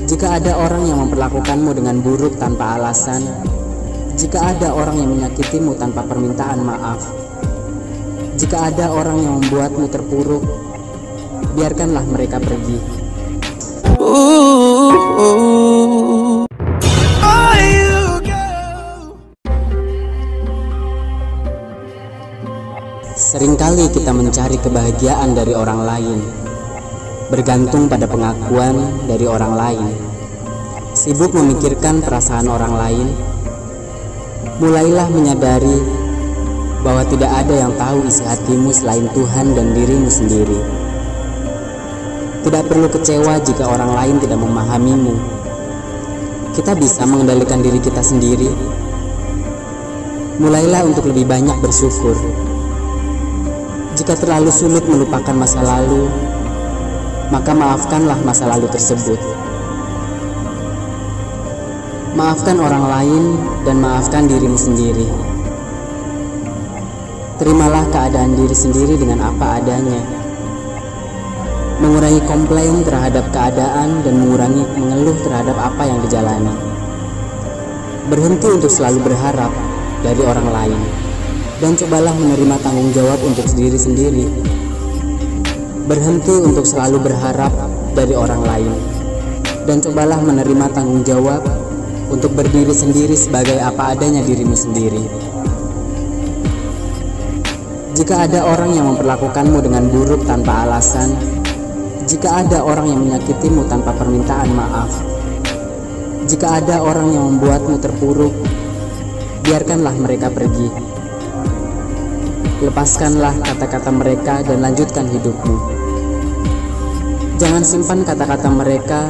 Jika ada orang yang memperlakukanmu dengan buruk tanpa alasan, jika ada orang yang menyakitimu tanpa permintaan maaf, jika ada orang yang membuatmu terpuruk, biarkanlah mereka pergi. Seringkali kita mencari kebahagiaan dari orang lain, bergantung pada pengakuan dari orang lain, sibuk memikirkan perasaan orang lain. Mulailah menyadari bahwa tidak ada yang tahu isi hatimu selain Tuhan dan dirimu sendiri. Tidak perlu kecewa jika orang lain tidak memahamimu. Kita bisa mengendalikan diri kita sendiri. Mulailah untuk lebih banyak bersyukur. Jika terlalu sulit melupakan masa lalu, maka maafkanlah masa lalu tersebut. Maafkan orang lain dan maafkan dirimu sendiri. Terimalah keadaan diri sendiri dengan apa adanya. Mengurangi komplain terhadap keadaan dan mengurangi mengeluh terhadap apa yang dijalani. Berhenti untuk selalu berharap dari orang lain, dan cobalah menerima tanggung jawab untuk diri sendiri. Berhenti untuk selalu berharap dari orang lain, dan cobalah menerima tanggung jawab untuk berdiri sendiri sebagai apa adanya dirimu sendiri. Jika ada orang yang memperlakukanmu dengan buruk tanpa alasan, jika ada orang yang menyakitimu tanpa permintaan maaf, jika ada orang yang membuatmu terpuruk, biarkanlah mereka pergi. Lepaskanlah kata-kata mereka dan lanjutkan hidupmu. Jangan simpan kata-kata mereka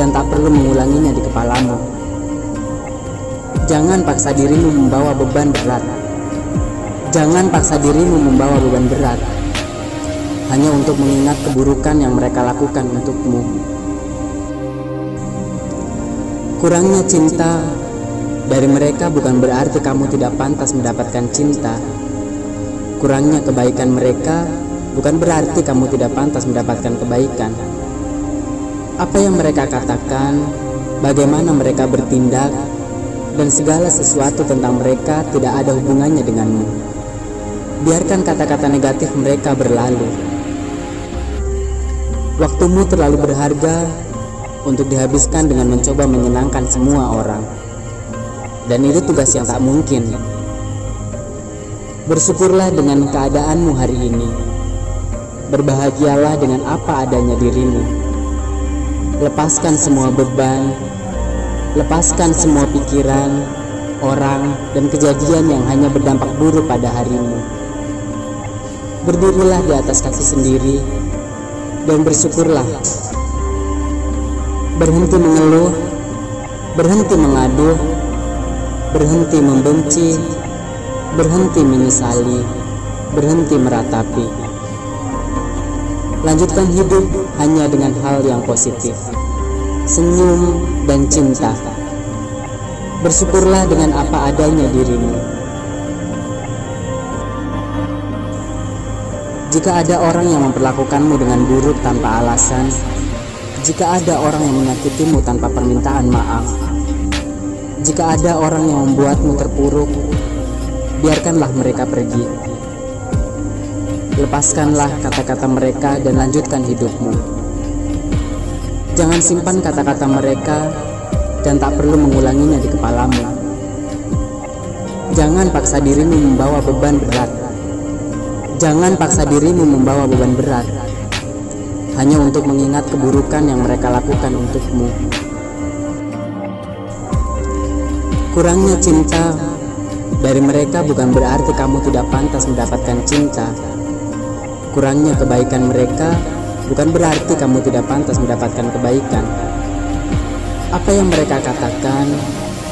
dan tak perlu mengulanginya di kepalamu. Jangan paksa dirimu membawa beban berat. Jangan paksa dirimu membawa beban berat hanya untuk mengingat keburukan yang mereka lakukan untukmu. Kurangnya cinta dari mereka bukan berarti kamu tidak pantas mendapatkan cinta. Kurangnya kebaikan mereka bukan berarti kamu tidak pantas mendapatkan kebaikan. Apa yang mereka katakan, bagaimana mereka bertindak, dan segala sesuatu tentang mereka tidak ada hubungannya denganmu. Biarkan kata-kata negatif mereka berlalu. Waktumu terlalu berharga untuk dihabiskan dengan mencoba menyenangkan semua orang, dan itu tugas yang tak mungkin. Bersyukurlah dengan keadaanmu hari ini. Berbahagialah dengan apa adanya dirimu. Lepaskan semua beban. Lepaskan semua pikiran, orang, dan kejadian yang hanya berdampak buruk pada harimu. Berdirilah di atas kaki sendiri dan bersyukurlah. Berhenti mengeluh, berhenti mengadu, berhenti membenci, berhenti menyesali, berhenti meratapi. Lanjutkan hidup hanya dengan hal yang positif, senyum dan cinta. Bersyukurlah dengan apa adanya dirimu. Jika ada orang yang memperlakukanmu dengan buruk tanpa alasan, jika ada orang yang menyakitimu tanpa permintaan maaf, jika ada orang yang membuatmu terpuruk, biarkanlah mereka pergi. Lepaskanlah kata-kata mereka dan lanjutkan hidupmu. Jangan simpan kata-kata mereka dan tak perlu mengulanginya di kepalamu. Jangan paksa dirimu membawa beban berat. Jangan paksa dirimu membawa beban berat hanya untuk mengingat keburukan yang mereka lakukan untukmu. Kurangnya cinta dari mereka bukan berarti kamu tidak pantas mendapatkan cinta. Kurangnya kebaikan mereka bukan berarti kamu tidak pantas mendapatkan kebaikan. Apa yang mereka katakan,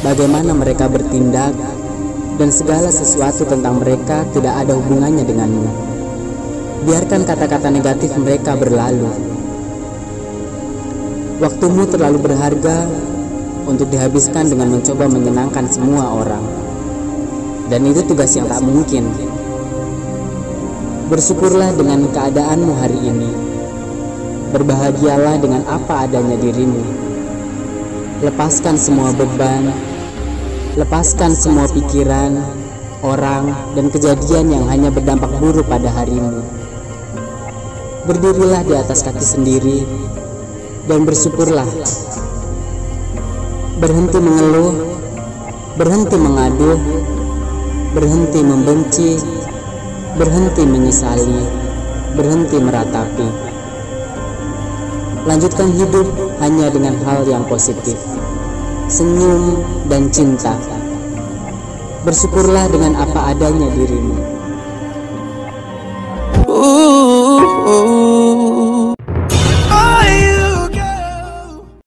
bagaimana mereka bertindak, dan segala sesuatu tentang mereka tidak ada hubungannya denganmu. Biarkan kata-kata negatif mereka berlalu. Waktumu terlalu berharga untuk dihabiskan dengan mencoba menyenangkan semua orang, dan itu tugas yang tak mungkin. Bersyukurlah dengan keadaanmu hari ini. Berbahagialah dengan apa adanya dirimu. Lepaskan semua beban, lepaskan semua pikiran, orang, dan kejadian yang hanya berdampak buruk pada harimu. Berdirilah di atas kaki sendiri dan bersyukurlah. Berhenti mengeluh, berhenti mengadu, berhenti membenci, berhenti menyesali, berhenti meratapi. Lanjutkan hidup hanya dengan hal yang positif, senyum dan cinta. Bersyukurlah dengan apa adanya dirimu.